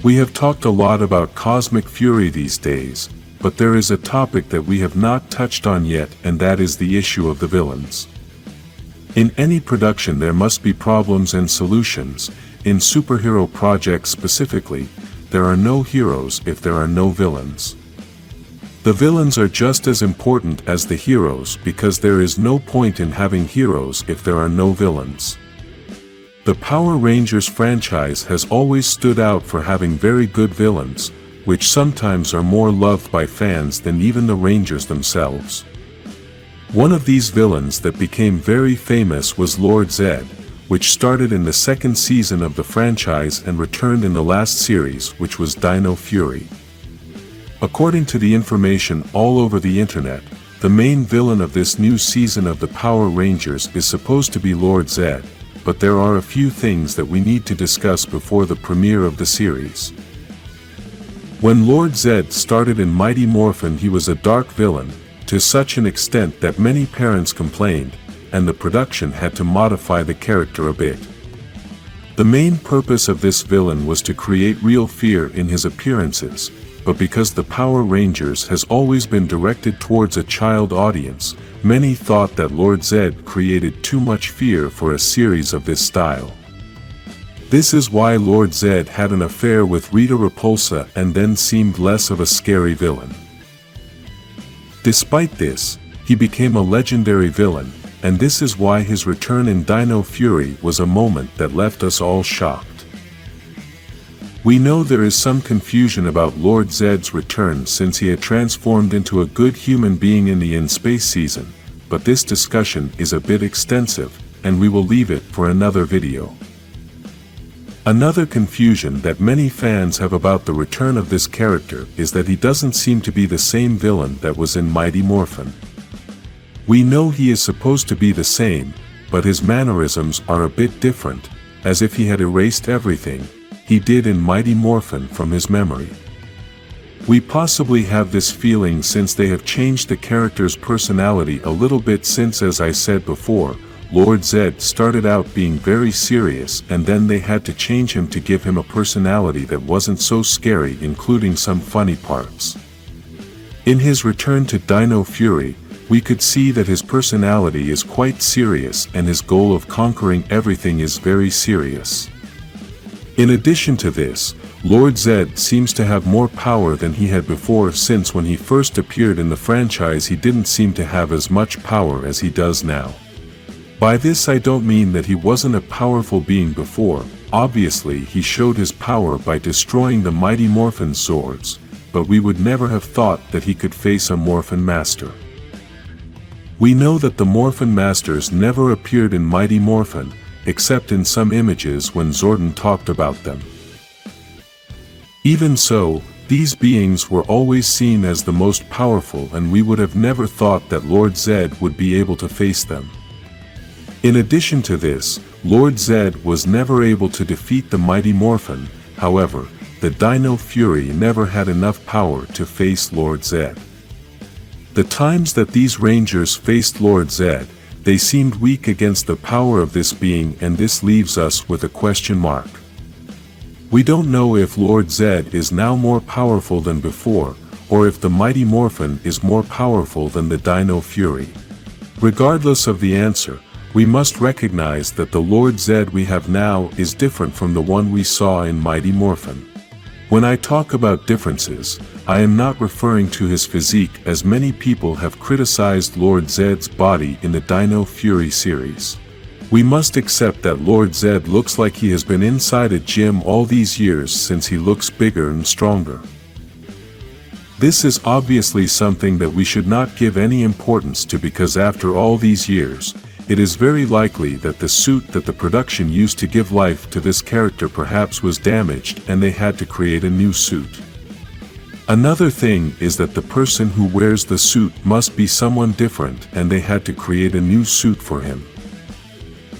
We have talked a lot about cosmic fury these days, but there is a topic that we have not touched on yet, and that is the issue of the villains. In any production there must be problems and solutions. In superhero projects specifically, there are no heroes if there are no villains. The villains are just as important as the heroes because there is no point in having heroes if there are no villains. The Power Rangers franchise has always stood out for having very good villains, which sometimes are more loved by fans than even the Rangers themselves. One of these villains that became very famous was Lord Zed, which started in the second season of the franchise and returned in the last series, which was Dino Fury. According to the information all over the internet, the main villain of this new season of the Power Rangers is supposed to be Lord Zed, but there are a few things that we need to discuss before the premiere of the series. When Lord Zed started in Mighty Morphin, he was a dark villain, to such an extent that many parents complained, and the production had to modify the character a bit. The main purpose of this villain was to create real fear in his appearances, but because the Power Rangers has always been directed towards a child audience, many thought that Lord Zed created too much fear for a series of this style. This is why Lord Zed had an affair with Rita Repulsa and then seemed less of a scary villain. Despite this, he became a legendary villain, and this is why his return in Dino Fury was a moment that left us all shocked. We know there is some confusion about Lord Zed's return since he had transformed into a good human being in the In Space season, but this discussion is a bit extensive, and we will leave it for another video. Another confusion that many fans have about the return of this character is that he doesn't seem to be the same villain that was in Mighty Morphin. We know he is supposed to be the same, but his mannerisms are a bit different, as if he had erased everything he did in Mighty Morphin from his memory. We possibly have this feeling since they have changed the character's personality a little bit since, as I said before, Lord Zed started out being very serious and then they had to change him to give him a personality that wasn't so scary, including some funny parts. In his return to Dino Fury, we could see that his personality is quite serious and his goal of conquering everything is very serious. In addition to this, Lord Zed seems to have more power than he had before, since when he first appeared in the franchise he didn't seem to have as much power as he does now. By this I don't mean that he wasn't a powerful being before. Obviously he showed his power by destroying the Mighty Morphin swords, but we would never have thought that he could face a Morphin Master. We know that the Morphin Masters never appeared in Mighty Morphin, except in some images when Zordon talked about them. Even so, these beings were always seen as the most powerful, and we would have never thought that Lord Zed would be able to face them. In addition to this, Lord Zed was never able to defeat the Mighty Morphin. However, the Dino Fury never had enough power to face Lord Zed. The times that these Rangers faced Lord Zed, they seemed weak against the power of this being, and this leaves us with a question mark. We don't know if Lord Zed is now more powerful than before, or if the Mighty Morphin is more powerful than the Dino Fury. Regardless of the answer, we must recognize that the Lord Zed we have now is different from the one we saw in Mighty Morphin. When I talk about differences, I am not referring to his physique, as many people have criticized Lord Zed's body in the Dino Fury series. We must accept that Lord Zed looks like he has been inside a gym all these years, since he looks bigger and stronger. This is obviously something that we should not give any importance to, because after all these years, it is very likely that the suit that the production used to give life to this character perhaps was damaged and they had to create a new suit. Another thing is that the person who wears the suit must be someone different, and they had to create a new suit for him.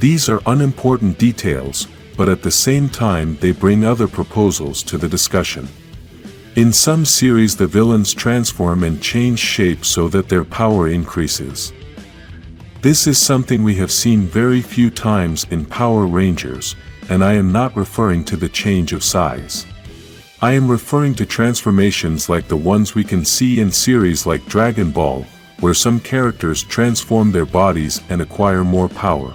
These are unimportant details, but at the same time they bring other proposals to the discussion. In some series the villains transform and change shape so that their power increases. This is something we have seen very few times in Power Rangers, and I am not referring to the change of size. I am referring to transformations like the ones we can see in series like Dragon Ball, where some characters transform their bodies and acquire more power.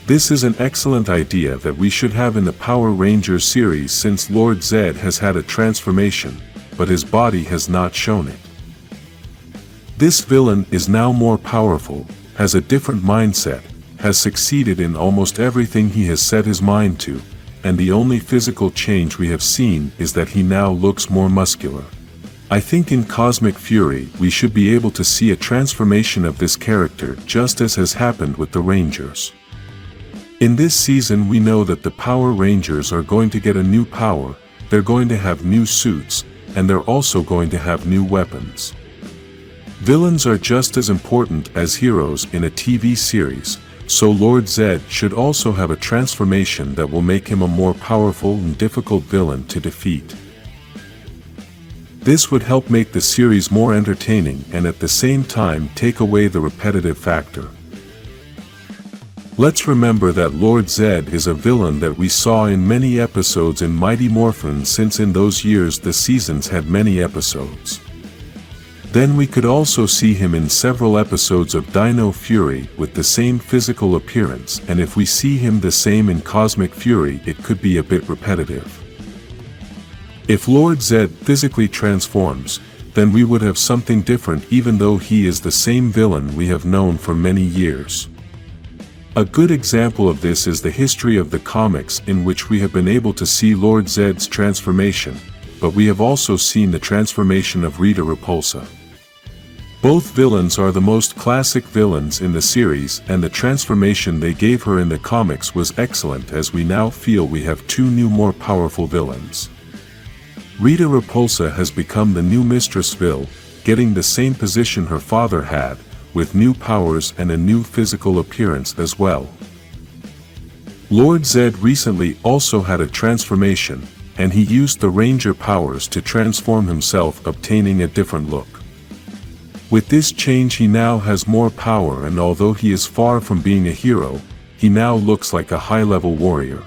This is an excellent idea that we should have in the Power Rangers series, since Lord Zed has had a transformation, but his body has not shown it. This villain is now more powerful, has a different mindset, has succeeded in almost everything he has set his mind to, and the only physical change we have seen is that he now looks more muscular. I think in Cosmic Fury we should be able to see a transformation of this character, just as has happened with the Rangers. In this season we know that the Power Rangers are going to get a new power, they're going to have new suits, and they're also going to have new weapons. Villains are just as important as heroes in a TV series, so Lord Zed should also have a transformation that will make him a more powerful and difficult villain to defeat. This would help make the series more entertaining and at the same time take away the repetitive factor. Let's remember that Lord Zed is a villain that we saw in many episodes in Mighty Morphin, since in those years the seasons had many episodes. Then we could also see him in several episodes of Dino Fury with the same physical appearance, and if we see him the same in Cosmic Fury it could be a bit repetitive. If Lord Zed physically transforms, then we would have something different, even though he is the same villain we have known for many years. A good example of this is the history of the comics, in which we have been able to see Lord Zed's transformation, but we have also seen the transformation of Rita Repulsa. Both villains are the most classic villains in the series, and the transformation they gave her in the comics was excellent, as we now feel we have two new more powerful villains. Rita Repulsa has become the new Mistress Vil, getting the same position her father had, with new powers and a new physical appearance as well. Lord Zed recently also had a transformation, and he used the Ranger powers to transform himself, obtaining a different look. With this change he now has more power, and although he is far from being a hero, he now looks like a high-level warrior.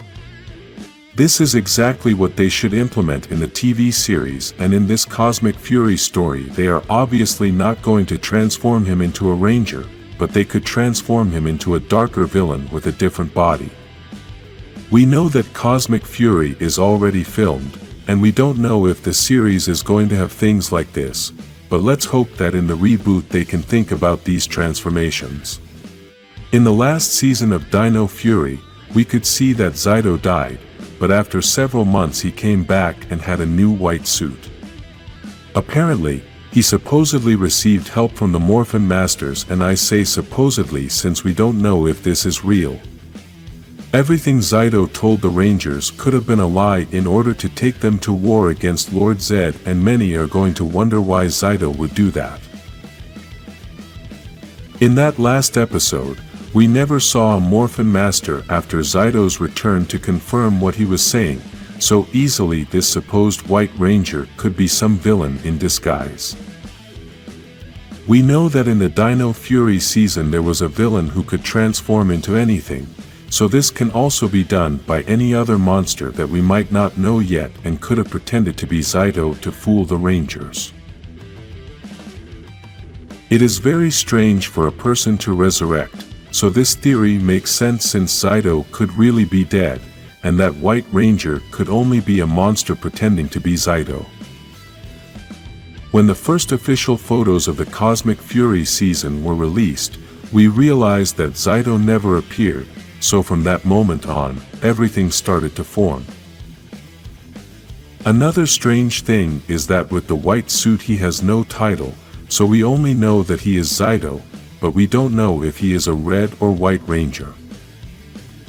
This is exactly what they should implement in the TV series, and in this Cosmic Fury story they are obviously not going to transform him into a Ranger, but they could transform him into a darker villain with a different body. We know that Cosmic Fury is already filmed, and we don't know if the series is going to have things like this, but let's hope that in the reboot they can think about these transformations. In the last season of Dino Fury, we could see that Zyto died, but after several months he came back and had a new white suit. Apparently, he supposedly received help from the Morphin Masters, and I say supposedly since we don't know if this is real. Everything Zyto told the Rangers could have been a lie in order to take them to war against Lord Zed, and many are going to wonder why Zyto would do that. In that last episode, we never saw a Morphin Master after Zyto's return to confirm what he was saying, so easily this supposed White Ranger could be some villain in disguise. We know that in the Dino Fury season there was a villain who could transform into anything, so this can also be done by any other monster that we might not know yet and could have pretended to be Zyto to fool the Rangers. It is very strange for a person to resurrect, so this theory makes sense since Zyto could really be dead, and that White Ranger could only be a monster pretending to be Zyto. When the first official photos of the Cosmic Fury season were released, we realized that Zyto never appeared, so from that moment on, everything started to form. Another strange thing is that with the white suit he has no title, so we only know that he is Zyto, but we don't know if he is a Red or White Ranger.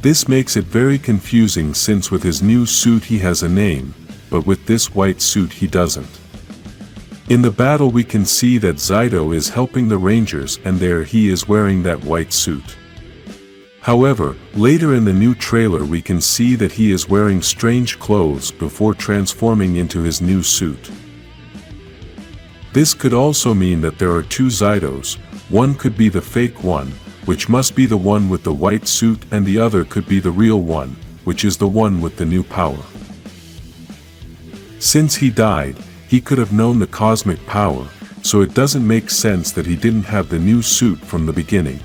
This makes it very confusing since with his new suit he has a name, but with this white suit he doesn't. In the battle we can see that Zyto is helping the Rangers, and there he is wearing that white suit. However, later in the new trailer we can see that he is wearing strange clothes before transforming into his new suit. This could also mean that there are two Zytos. One could be the fake one, which must be the one with the white suit, and the other could be the real one, which is the one with the new power. Since he died, he could have known the cosmic power, so it doesn't make sense that he didn't have the new suit from the beginning.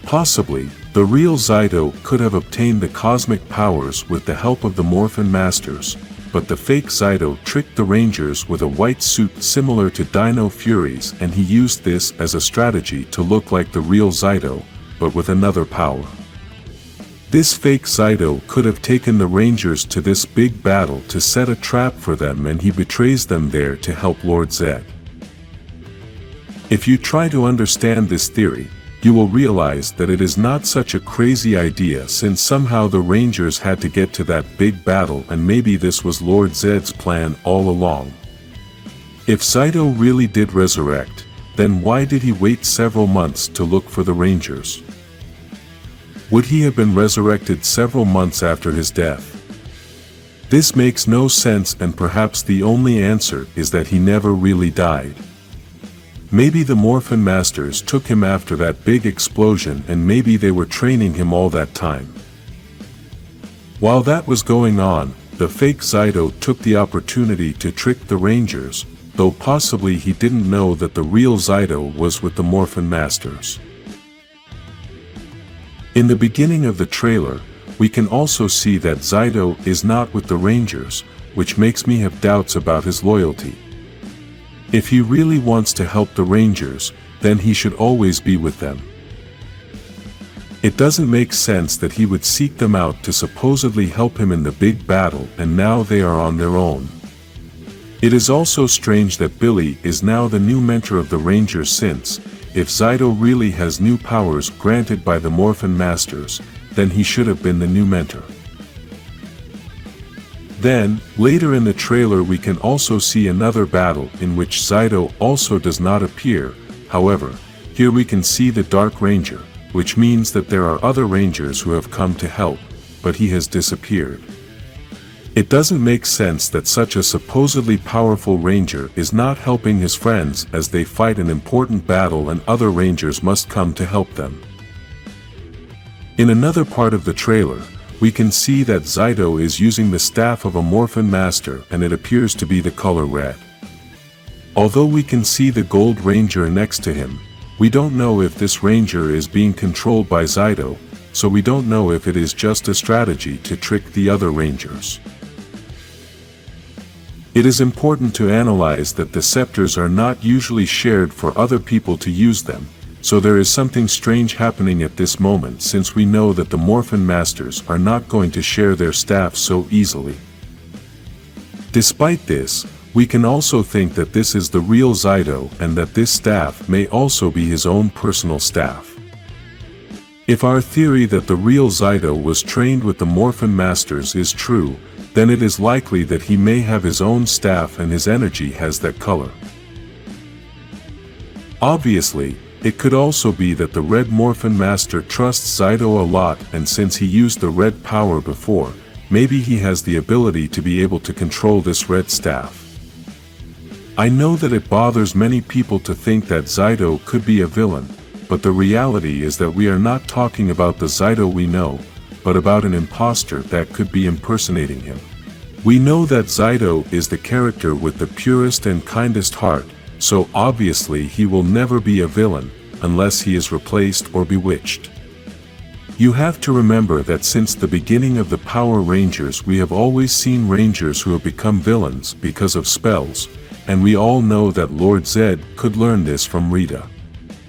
Possibly, the real Zaido could have obtained the cosmic powers with the help of the Morphin Masters, but the fake Zaido tricked the Rangers with a white suit similar to Dino Fury's, and he used this as a strategy to look like the real Zaido, but with another power. This fake Zaido could have taken the Rangers to this big battle to set a trap for them, and he betrays them there to help Lord Zed. If you try to understand this theory, you will realize that it is not such a crazy idea, since somehow the Rangers had to get to that big battle, and maybe this was Lord Zed's plan all along. If Zaido really did resurrect, then why did he wait several months to look for the Rangers? Would he have been resurrected several months after his death? This makes no sense, and perhaps the only answer is that he never really died. Maybe the Morphin Masters took him after that big explosion, and maybe they were training him all that time. While that was going on, the fake Zaido took the opportunity to trick the Rangers, though possibly he didn't know that the real Zaido was with the Morphin Masters. In the beginning of the trailer, we can also see that Zaido is not with the Rangers, which makes me have doubts about his loyalty. If he really wants to help the Rangers, then he should always be with them. It doesn't make sense that he would seek them out to supposedly help him in the big battle, and now they are on their own. It is also strange that Billy is now the new mentor of the Rangers, since, if Zaido really has new powers granted by the Morphin Masters, then he should have been the new mentor. Then, later in the trailer we can also see another battle in which Zaido also does not appear. However, here we can see the Dark Ranger, which means that there are other Rangers who have come to help, but he has disappeared. It doesn't make sense that such a supposedly powerful Ranger is not helping his friends as they fight an important battle, and other Rangers must come to help them. In another part of the trailer, we can see that Zaido is using the staff of a Morphin Master, and it appears to be the color red. Although we can see the Gold Ranger next to him, we don't know if this Ranger is being controlled by Zaido, so we don't know if it is just a strategy to trick the other Rangers. It is important to analyze that the scepters are not usually shared for other people to use them, so there is something strange happening at this moment, since we know that the Morphin Masters are not going to share their staff so easily. Despite this, we can also think that this is the real Zaido, and that this staff may also be his own personal staff. If our theory that the real Zaido was trained with the Morphin Masters is true, then it is likely that he may have his own staff and his energy has that color. Obviously, it could also be that the Red Morphin Master trusts Zaido a lot, and since he used the red power before, maybe he has the ability to be able to control this red staff. I know that it bothers many people to think that Zaido could be a villain, but the reality is that we are not talking about the Zaido we know, but about an imposter that could be impersonating him. We know that Zaido is the character with the purest and kindest heart, so obviously he will never be a villain, unless he is replaced or bewitched. You have to remember that since the beginning of the Power Rangers we have always seen Rangers who have become villains because of spells, and we all know that Lord Zed could learn this from Rita.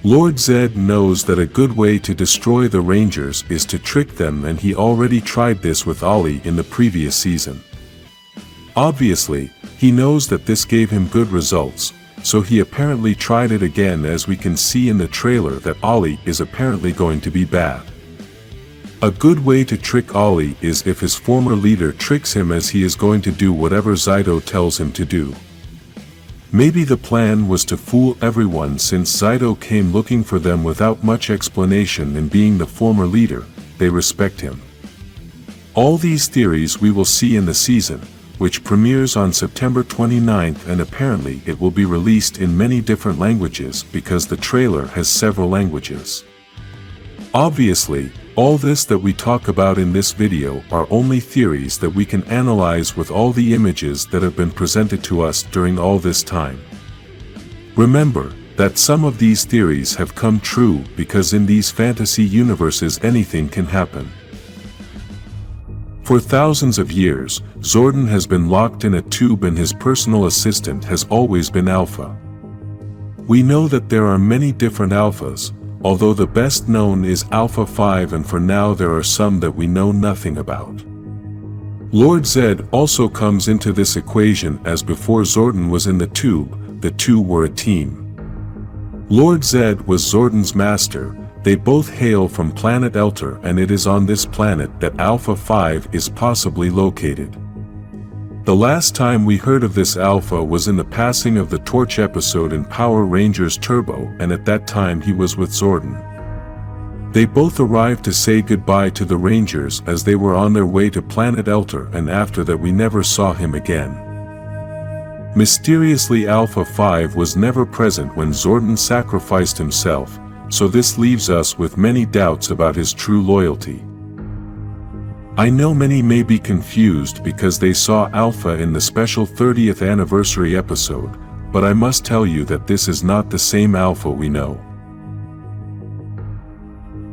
Lord Zed knows that a good way to destroy the Rangers is to trick them, and he already tried this with Ollie in the previous season. Obviously, he knows that this gave him good results, so he apparently tried it again, as we can see in the trailer that Ollie is apparently going to be bad. A good way to trick Ollie is if his former leader tricks him, as he is going to do whatever Zaido tells him to do. Maybe the plan was to fool everyone, since Zaido came looking for them without much explanation, and being the former leader, they respect him. All these theories we will see in the season, which premieres on September 29th, and apparently it will be released in many different languages because the trailer has several languages. Obviously, All this that we talk about in this video are only theories that we can analyze with all the images that have been presented to us during all this time. Remember that some of these theories have come true because in these fantasy universes anything can happen. For thousands of years, Zordon has been locked in a tube and his personal assistant has always been Alpha. We know that there are many different Alphas, although the best known is Alpha 5, and for now there are some that we know nothing about. Lord Zed also comes into this equation, as before Zordon was in the tube, the two were a team. Lord Zed was Zordon's master. They both hail from planet Elter, and it is on this planet that Alpha 5 is possibly located. The last time we heard of this Alpha was in the passing of the Torch episode in Power Rangers Turbo, and at that time he was with Zordon. They both arrived to say goodbye to the Rangers as they were on their way to planet Elter, and after that we never saw him again. Mysteriously, Alpha 5 was never present when Zordon sacrificed himself, so this leaves us with many doubts about his true loyalty. I know many may be confused because they saw Alpha in the special 30th anniversary episode, but I must tell you that this is not the same Alpha we know.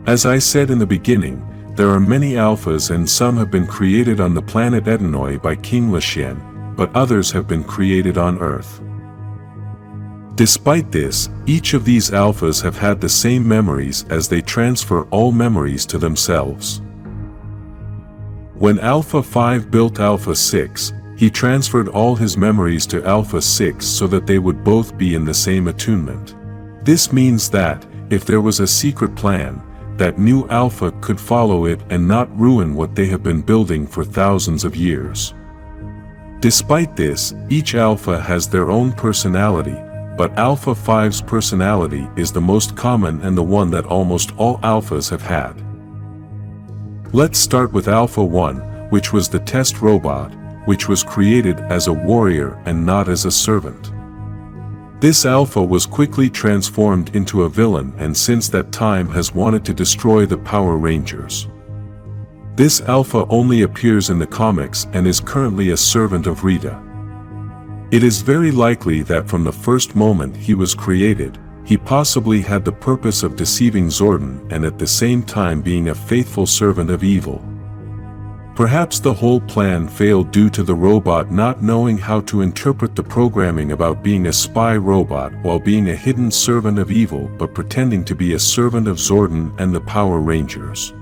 As I said in the beginning, there are many Alphas, and some have been created on the planet Edenoi by King Lashen, but others have been created on Earth. Despite this, each of these Alphas have had the same memories as they transfer all memories to themselves. When Alpha 5 built Alpha 6, he transferred all his memories to Alpha 6 so that they would both be in the same attunement. This means that, if there was a secret plan, that new Alpha could follow it and not ruin what they have been building for thousands of years. Despite this, each Alpha has their own personality, but Alpha 5's personality is the most common and the one that almost all Alphas have had. Let's start with Alpha 1, which was the test robot, which was created as a warrior and not as a servant. This Alpha was quickly transformed into a villain, and since that time has wanted to destroy the Power Rangers. This Alpha only appears in the comics and is currently a servant of Rita. It is very likely that from the first moment he was created, he possibly had the purpose of deceiving Zordon and at the same time being a faithful servant of evil. Perhaps the whole plan failed due to the robot not knowing how to interpret the programming about being a spy robot while being a hidden servant of evil, but pretending to be a servant of Zordon and the Power Rangers.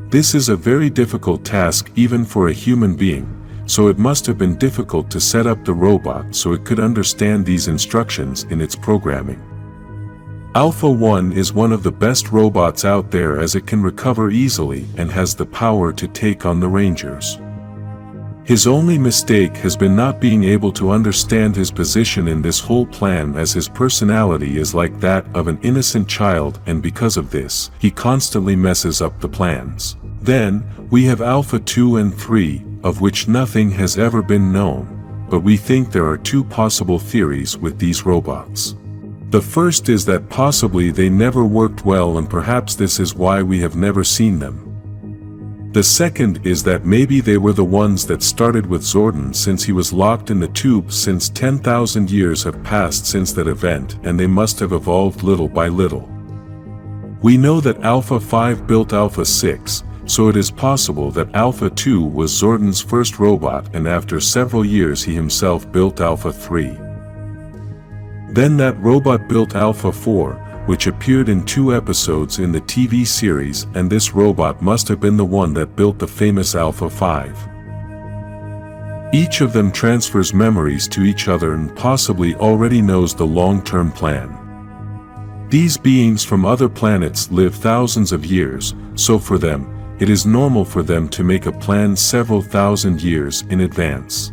This is a very difficult task even for a human being, so it must have been difficult to set up the robot so it could understand these instructions in its programming. Alpha 1 is one of the best robots out there as it can recover easily and has the power to take on the Rangers. His only mistake has been not being able to understand his position in this whole plan, as his personality is like that of an innocent child, and because of this, he constantly messes up the plans. Then, we have Alpha 2 and 3, of which nothing has ever been known, but we think there are two possible theories with these robots. The first is that possibly they never worked well, and perhaps this is why we have never seen them. The second is that maybe they were the ones that started with Zordon, since he was locked in the tube since 10,000 years have passed since that event, and they must have evolved little by little. We know that Alpha 5 built Alpha 6, so it is possible that Alpha 2 was Zordon's first robot, and after several years he himself built Alpha 3. Then that robot built Alpha 4, which appeared in 2 episodes in the TV series, and this robot must have been the one that built the famous Alpha 5. Each of them transfers memories to each other and possibly already knows the long-term plan. These beings from other planets live thousands of years, so for them, it is normal for them to make a plan several thousand years in advance.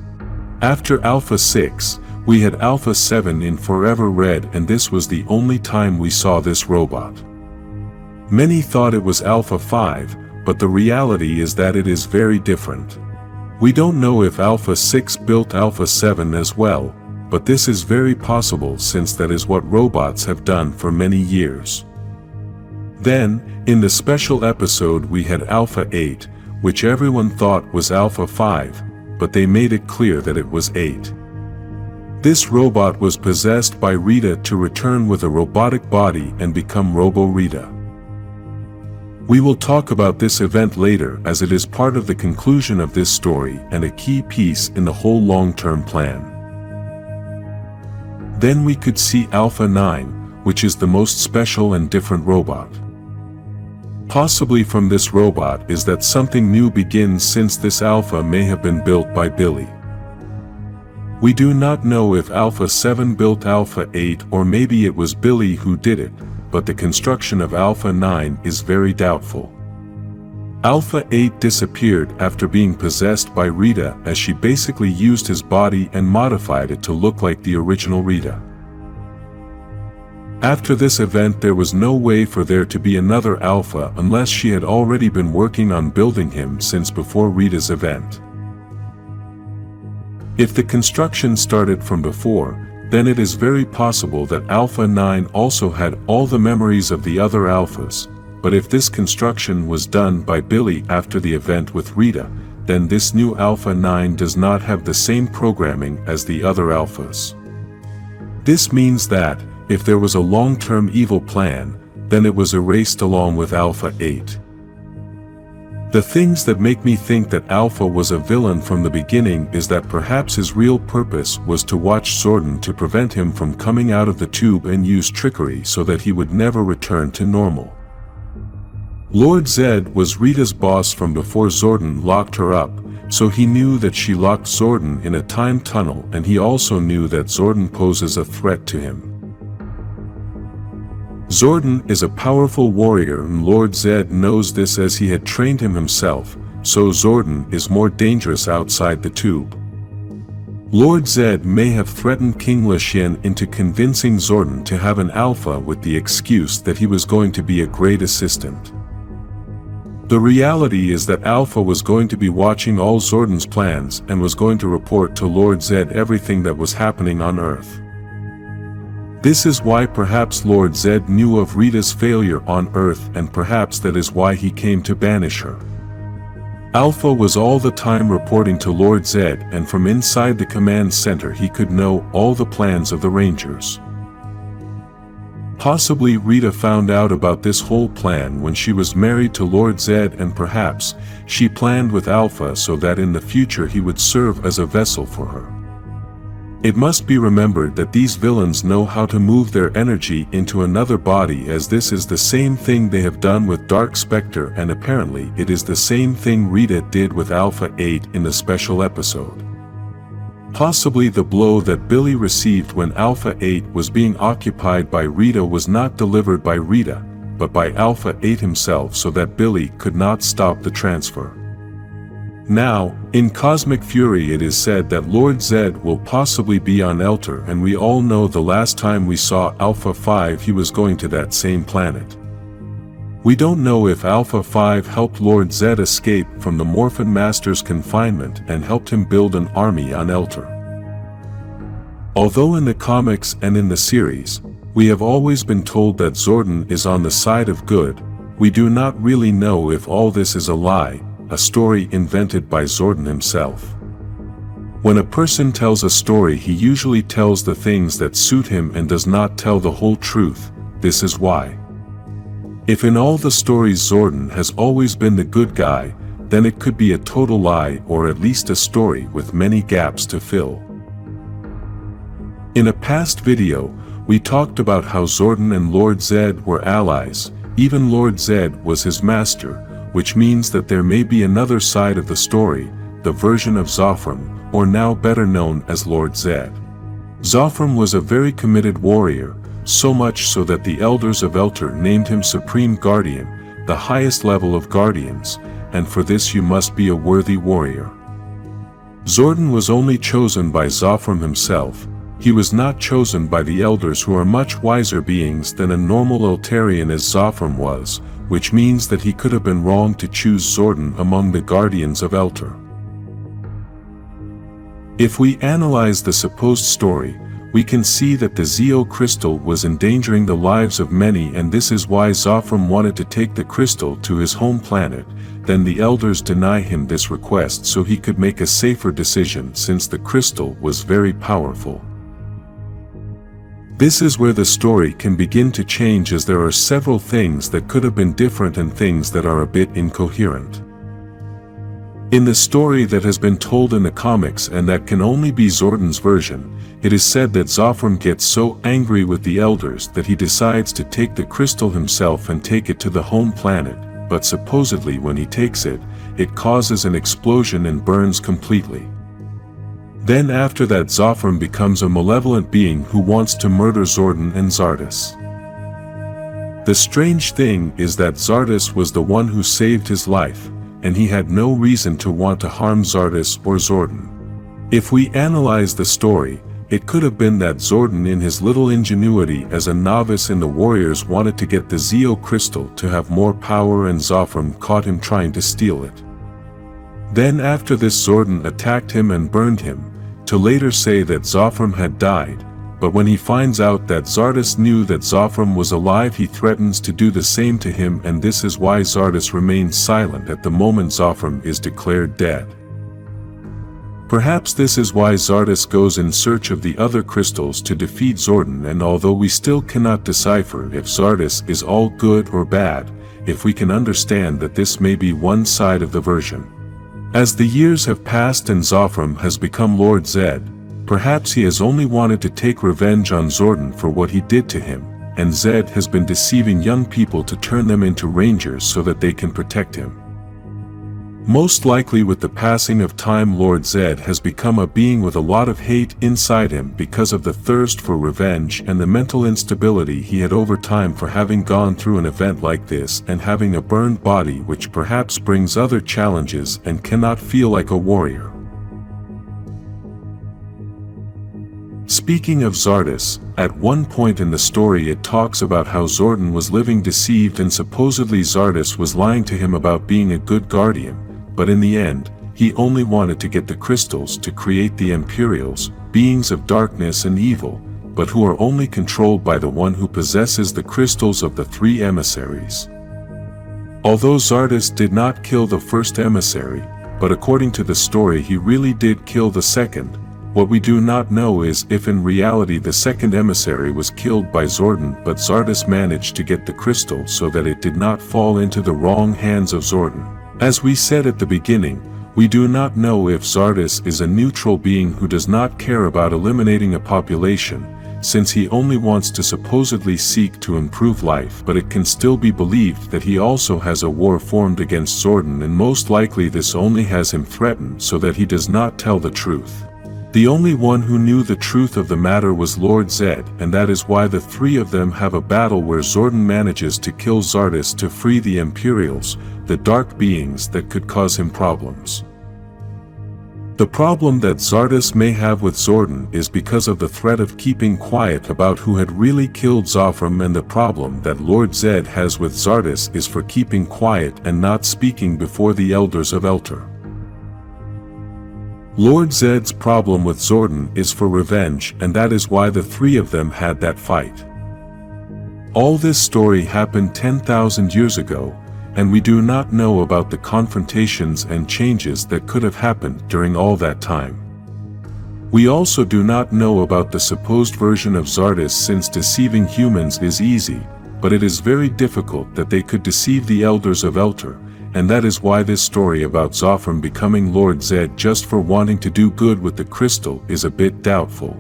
After Alpha 6, we had Alpha 7 in Forever Red, and this was the only time we saw this robot. Many thought it was Alpha 5, but the reality is that it is very different. We don't know if Alpha 6 built Alpha 7 as well, but this is very possible since that is what robots have done for many years. Then, in the special episode we had Alpha 8, which everyone thought was Alpha 5, but they made it clear that it was 8. This robot was possessed by Rita to return with a robotic body and become Robo-Rita. We will talk about this event later as it is part of the conclusion of this story and a key piece in the whole long-term plan. Then we could see Alpha 9, which is the most special and different robot. Possibly from this robot is that something new begins, since this Alpha may have been built by Billy. We do not know if Alpha 7 built Alpha 8 or maybe it was Billy who did it, but the construction of Alpha 9 is very doubtful. Alpha 8 disappeared after being possessed by Rita, as she basically used his body and modified it to look like the original Rita. After this event there was no way for there to be another Alpha unless she had already been working on building him since before Rita's event. If the construction started from before, then it is very possible that Alpha 9 also had all the memories of the other Alphas, but if this construction was done by Billy after the event with Rita, then this new Alpha 9 does not have the same programming as the other Alphas. This means that, if there was a long-term evil plan, then it was erased along with Alpha 8. The things that make me think that Alpha was a villain from the beginning is that perhaps his real purpose was to watch Zordon to prevent him from coming out of the tube and use trickery so that he would never return to normal. Lord Zed was Rita's boss from before Zordon locked her up, so he knew that she locked Zordon in a time tunnel, and he also knew that Zordon poses a threat to him. Zordon is a powerful warrior and Lord Zed knows this as he had trained him himself, so Zordon is more dangerous outside the tube. Lord Zed may have threatened King Lushen into convincing Zordon to have an Alpha with the excuse that he was going to be a great assistant. The reality is that Alpha was going to be watching all Zordon's plans and was going to report to Lord Zed everything that was happening on Earth. This is why perhaps Lord Zed knew of Rita's failure on Earth, and perhaps that is why he came to banish her. Alpha was all the time reporting to Lord Zed, and from inside the command center he could know all the plans of the Rangers. Possibly Rita found out about this whole plan when she was married to Lord Zed, and perhaps she planned with Alpha so that in the future he would serve as a vessel for her. It must be remembered that these villains know how to move their energy into another body, as this is the same thing they have done with Dark Spectre, and apparently it is the same thing Rita did with Alpha 8 in the special episode. Possibly the blow that Billy received when Alpha 8 was being occupied by Rita was not delivered by Rita, but by Alpha 8 himself, so that Billy could not stop the transfer. Now, in Cosmic Fury it is said that Lord Zed will possibly be on Elter, and we all know the last time we saw Alpha 5 he was going to that same planet. We don't know if Alpha 5 helped Lord Zed escape from the Morphin Master's confinement and helped him build an army on Elter. Although in the comics and in the series, we have always been told that Zordon is on the side of good, we do not really know if all this is a lie, a story invented by Zordon himself. When a person tells a story he usually tells the things that suit him and does not tell the whole truth. This is why. If in all the stories Zordon has always been the good guy, then it could be a total lie, or at least a story with many gaps to fill. In a past video, we talked about how Zordon and Lord Zed were allies. Even Lord Zed was his master, which means that there may be another side of the story, the version of Zophram, or now better known as Lord Zed. Zophram was a very committed warrior, so much so that the elders of Elter named him Supreme Guardian, the highest level of guardians, and for this you must be a worthy warrior. Zordon was only chosen by Zophram himself. He was not chosen by the elders, who are much wiser beings than a normal Eltarian as Zophram was, which means that he could have been wrong to choose Zordon among the guardians of Elter. If we analyze the supposed story, we can see that the Zeo crystal was endangering the lives of many, and this is why Zofram wanted to take the crystal to his home planet. Then the elders deny him this request so he could make a safer decision, since the crystal was very powerful. This is where the story can begin to change, as there are several things that could have been different and things that are a bit incoherent. In the story that has been told in the comics, and that can only be Zordon's version, it is said that Zofram gets so angry with the elders that he decides to take the crystal himself and take it to the home planet, but supposedly when he takes it, it causes an explosion and burns completely. Then after that, Zofram becomes a malevolent being who wants to murder Zordon and Zardoz. The strange thing is that Zardoz was the one who saved his life, and he had no reason to want to harm Zardoz or Zordon. If we analyze the story, it could have been that Zordon, in his little ingenuity as a novice in the warriors, wanted to get the Zeo crystal to have more power, and Zofram caught him trying to steal it. Then after this, Zordon attacked him and burned him, to later say that Zofram had died. But when he finds out that Zardoz knew that Zofram was alive, he threatens to do the same to him, and this is why Zardoz remains silent at the moment Zofram is declared dead. Perhaps this is why Zardoz goes in search of the other crystals to defeat Zordon, and although we still cannot decipher if Zardoz is all good or bad, if we can understand that this may be one side of the version. As the years have passed and Zofram has become Lord Zed, perhaps he has only wanted to take revenge on Zordon for what he did to him, and Zed has been deceiving young people to turn them into rangers so that they can protect him. Most likely with the passing of time, Lord Zed has become a being with a lot of hate inside him because of the thirst for revenge and the mental instability he had over time for having gone through an event like this and having a burned body, which perhaps brings other challenges and cannot feel like a warrior. Speaking of Zardoz, at one point in the story it talks about how Zordon was living deceived and supposedly Zardoz was lying to him about being a good guardian, but in the end, he only wanted to get the crystals to create the Imperials, beings of darkness and evil, but who are only controlled by the one who possesses the crystals of the three emissaries. Although Zardoz did not kill the first emissary, but according to the story he really did kill the second. What we do not know is if in reality the second emissary was killed by Zordon, but Zardoz managed to get the crystal so that it did not fall into the wrong hands of Zordon. As we said at the beginning, we do not know if Zardoz is a neutral being who does not care about eliminating a population, since he only wants to supposedly seek to improve life, but it can still be believed that he also has a war formed against Zordon, and most likely this only has him threatened so that he does not tell the truth. The only one who knew the truth of the matter was Lord Zed, and that is why the three of them have a battle where Zordon manages to kill Zardoz to free the Imperials, the dark beings that could cause him problems. The problem that Zardoz may have with Zordon is because of the threat of keeping quiet about who had really killed Zofram, and the problem that Lord Zed has with Zardoz is for keeping quiet and not speaking before the elders of Elter. Lord Zed's problem with Zordon is for revenge, and that is why the three of them had that fight. All this story happened 10,000 years ago, and we do not know about the confrontations and changes that could have happened during all that time. We also do not know about the supposed version of Zardoz, since deceiving humans is easy, but it is very difficult that they could deceive the elders of Elter, and that is why this story about Zofram becoming Lord Zed just for wanting to do good with the crystal is a bit doubtful.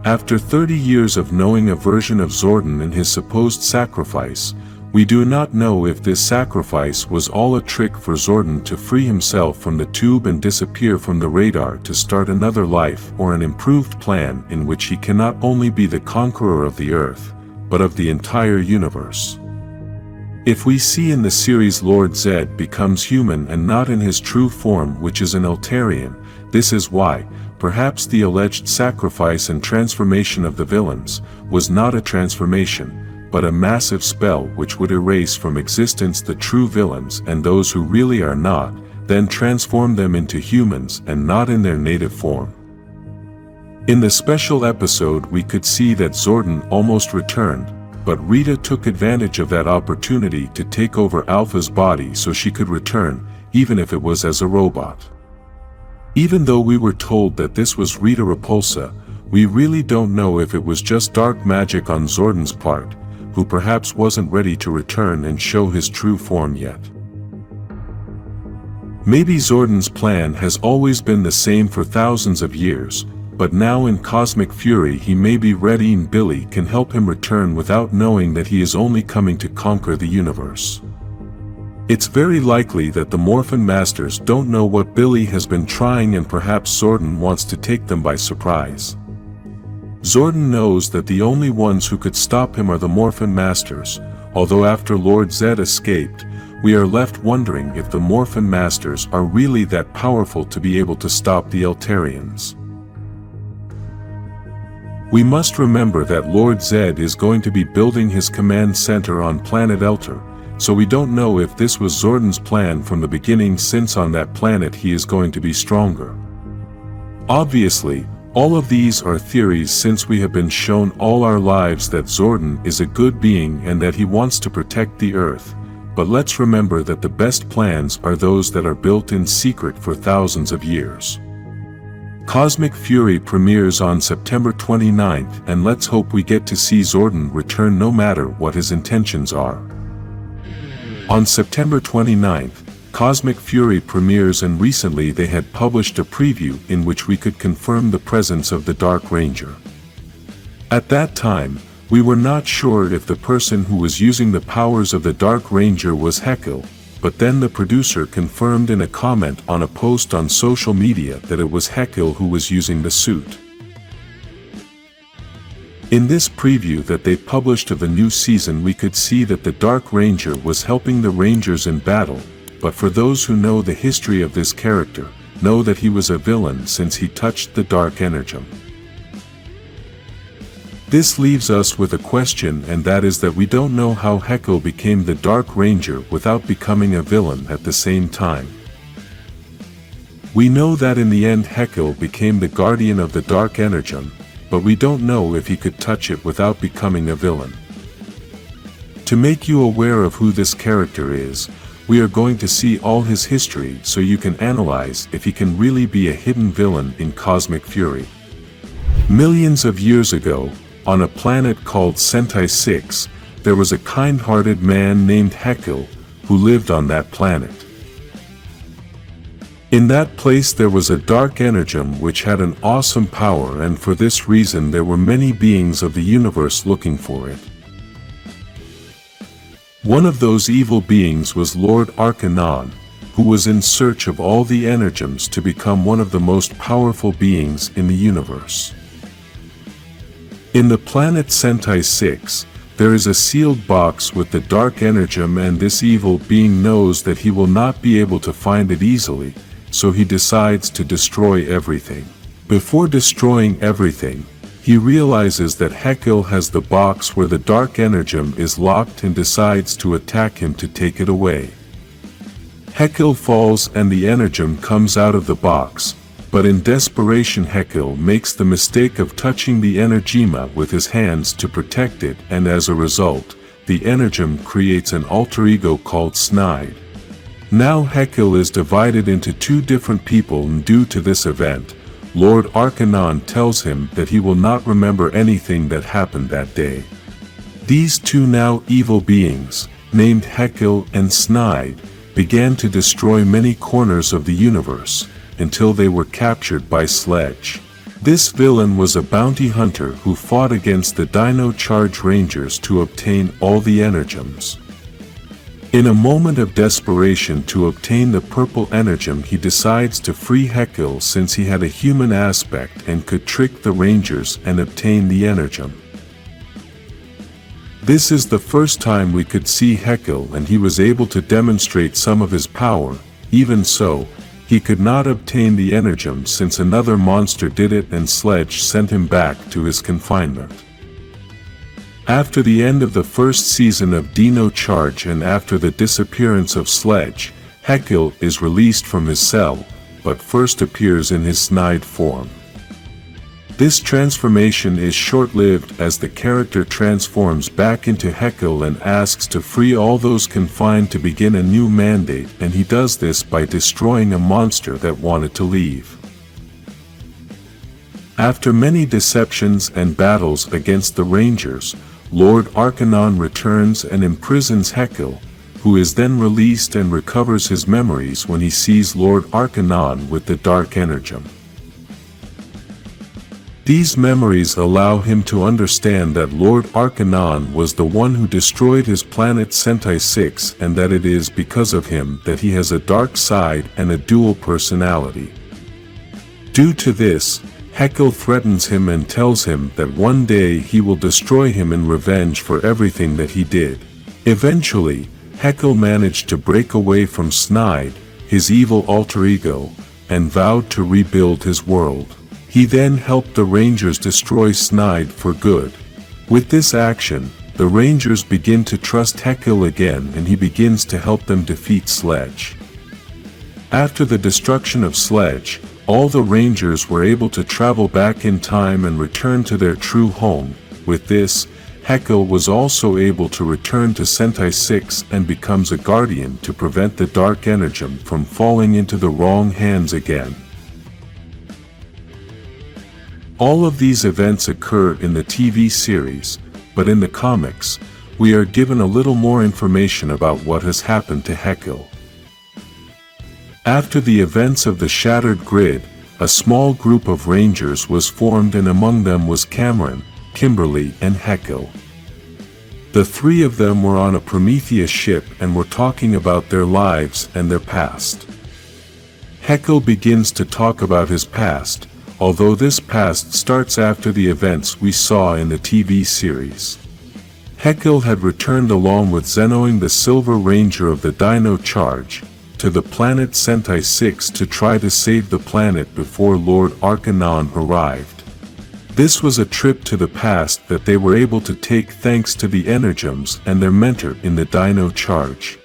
After 30 years of knowing a version of Zordon and his supposed sacrifice, we do not know if this sacrifice was all a trick for Zordon to free himself from the tube and disappear from the radar to start another life, or an improved plan in which he cannot only be the conqueror of the Earth, but of the entire universe. If we see in the series Lord Zed becomes human and not in his true form, which is an Eltarian, this is why, perhaps the alleged sacrifice and transformation of the villains was not a transformation, but a massive spell which would erase from existence the true villains and those who really are not, then transform them into humans and not in their native form. In the special episode we could see that Zordon almost returned, but Rita took advantage of that opportunity to take over Alpha's body so she could return, even if it was as a robot. Even though we were told that this was Rita Repulsa, we really don't know if it was just dark magic on Zordon's part, who perhaps wasn't ready to return and show his true form yet. Maybe Zordon's plan has always been the same for thousands of years, but now in Cosmic Fury he may be ready and Billy can help him return without knowing that he is only coming to conquer the universe. It's very likely that the Morphin Masters don't know what Billy has been trying and perhaps Zordon wants to take them by surprise. Zordon knows that the only ones who could stop him are the Morphin Masters, although after Lord Zed escaped, we are left wondering if the Morphin Masters are really that powerful to be able to stop the Eltarians. We must remember that Lord Zed is going to be building his command center on planet Eltar, so we don't know if this was Zordon's plan from the beginning, since on that planet he is going to be stronger. Obviously, all of these are theories since we have been shown all our lives that Zordon is a good being and that he wants to protect the Earth, but let's remember that the best plans are those that are built in secret for thousands of years. Cosmic Fury premieres on September 29th, and let's hope we get to see Zordon return no matter what his intentions are. On September 29th, Cosmic Fury premieres, and recently they had published a preview in which we could confirm the presence of the Dark Ranger. At that time, we were not sure if the person who was using the powers of the Dark Ranger was Heckel, but then the producer confirmed in a comment on a post on social media that it was Heckel who was using the suit. In this preview that they published of the new season, we could see that the Dark Ranger was helping the Rangers in battle, but for those who know the history of this character, know that he was a villain since he touched the Dark Energem. This leaves us with a question, and that is that we don't know how Heckel became the Dark Ranger without becoming a villain at the same time. We know that in the end Heckel became the guardian of the Dark Energem, but we don't know if he could touch it without becoming a villain. To make you aware of who this character is, we are going to see all his history so you can analyze if he can really be a hidden villain in Cosmic Fury. Millions of years ago, on a planet called Sentai 6, there was a kind-hearted man named Heckel who lived on that planet. In that place there was a Dark Energem which had an awesome power, and for this reason there were many beings of the universe looking for it. One of those evil beings was Lord Arcanon, who was in search of all the Energems to become one of the most powerful beings in the universe. In the planet Sentai 6, there is a sealed box with the Dark Energem, and this evil being knows that he will not be able to find it easily, so he decides to destroy everything. Before destroying everything, he realizes that Heckel has the box where the Dark Energem is locked and decides to attack him to take it away. Heckel falls and the Energem comes out of the box, but in desperation Heckel makes the mistake of touching the Energema with his hands to protect it, and as a result, the Energem creates an alter ego called Snide. Now Heckel is divided into two different people, and due to this event, Lord Arcanon tells him that he will not remember anything that happened that day. These two now evil beings, named Heckel and Snide, began to destroy many corners of the universe, until they were captured by Sledge. This villain was a bounty hunter who fought against the Dino Charge Rangers to obtain all the Energems. In a moment of desperation to obtain the purple Energem, he decides to free Heckel since he had a human aspect and could trick the Rangers and obtain the Energem. This is the first time we could see Heckel, and he was able to demonstrate some of his power. Even so, he could not obtain the Energem since another monster did it, and Sledge sent him back to his confinement. After the end of the first season of Dino Charge and after the disappearance of Sledge, Heckel is released from his cell, but first appears in his Snide form. This transformation is short-lived as the character transforms back into Heckel and asks to free all those confined to begin a new mandate, and he does this by destroying a monster that wanted to leave. After many deceptions and battles against the Rangers, Lord Arcanon returns and imprisons Heckel, who is then released and recovers his memories when he sees Lord Arcanon with the Dark Energem. These memories allow him to understand that Lord Arcanon was the one who destroyed his planet Sentai 6 and that it is because of him that he has a dark side and a dual personality. Due to this, Heckel threatens him and tells him that one day he will destroy him in revenge for everything that he did. Eventually, Heckel managed to break away from Snide, his evil alter ego, and vowed to rebuild his world. He then helped the Rangers destroy Snide for good. With this action, the Rangers begin to trust Heckel again and he begins to help them defeat Sledge. After the destruction of Sledge, all the Rangers were able to travel back in time and return to their true home. With this, Heckel was also able to return to Sentai 6 and becomes a guardian to prevent the Dark Energem from falling into the wrong hands again. All of these events occur in the TV series, but in the comics, we are given a little more information about what has happened to Heckel. After the events of the Shattered Grid, a small group of Rangers was formed and among them was Cameron, Kimberly and Heckel. The three of them were on a Prometheus ship and were talking about their lives and their past. Heckel begins to talk about his past, although this past starts after the events we saw in the TV series. Heckel had returned along with Zenoing the Silver Ranger of the Dino Charge, to the planet Sentai 6 to try to save the planet before Lord Arcanon arrived. This was a trip to the past that they were able to take thanks to the Energems and their mentor in the Dino Charge.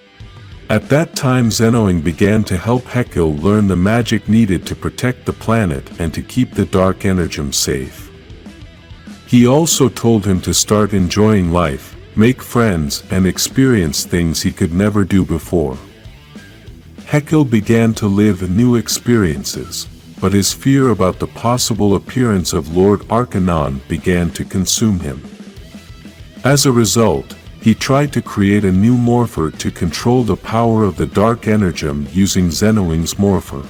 At that time Zenoing began to help Heckel learn the magic needed to protect the planet and to keep the Dark Energem safe. He also told him to start enjoying life, make friends and experience things he could never do before. Heckel began to live new experiences, but his fear about the possible appearance of Lord Arcanon began to consume him. As a result, he tried to create a new morpher to control the power of the Dark Energem using Zenoing's morpher.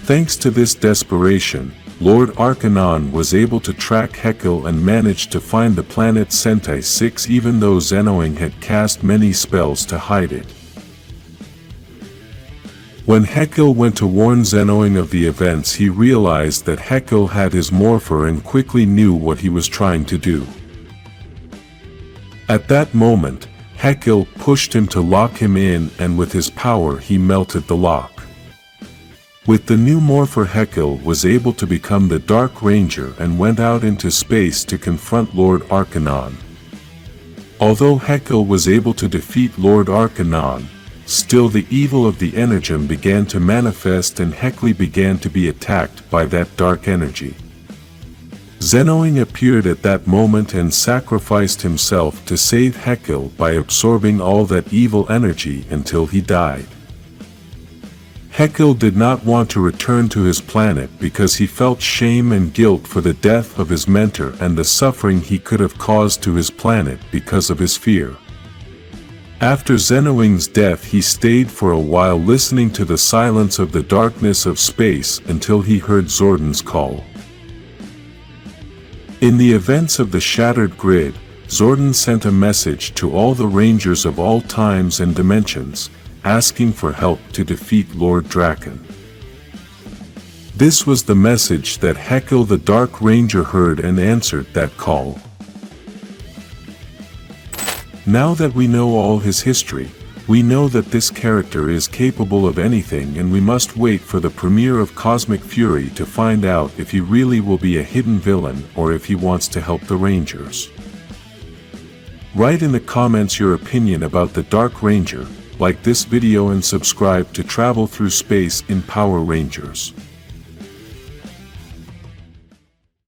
Thanks to this desperation, Lord Arcanon was able to track Heckel and managed to find the planet Sentai 6 even though Zenoing had cast many spells to hide it. When Heckel went to warn Zenoing of the events, he realized that Heckel had his morpher and quickly knew what he was trying to do. At that moment, Heckel pushed him to lock him in and with his power he melted the lock. With the new morpher, Heckel was able to become the Dark Ranger and went out into space to confront Lord Arcanon. Although Heckel was able to defeat Lord Arcanon, still the evil of the Energem began to manifest and Heckel began to be attacked by that dark energy. Zenoing appeared at that moment and sacrificed himself to save Heckel by absorbing all that evil energy until he died. Heckel did not want to return to his planet because he felt shame and guilt for the death of his mentor and the suffering he could have caused to his planet because of his fear. After Zenoing's death, he stayed for a while listening to the silence of the darkness of space until he heard Zordon's call. In the events of the Shattered Grid, Zordon sent a message to all the Rangers of all times and dimensions, asking for help to defeat Lord Draken. This was the message that Heckel the Dark Ranger heard and answered that call. Now that we know all his history, we know that this character is capable of anything, and we must wait for the premiere of Cosmic Fury to find out if he really will be a hidden villain or if he wants to help the Rangers. Write in the comments your opinion about the Dark Ranger, like this video and subscribe to travel through space in Power Rangers.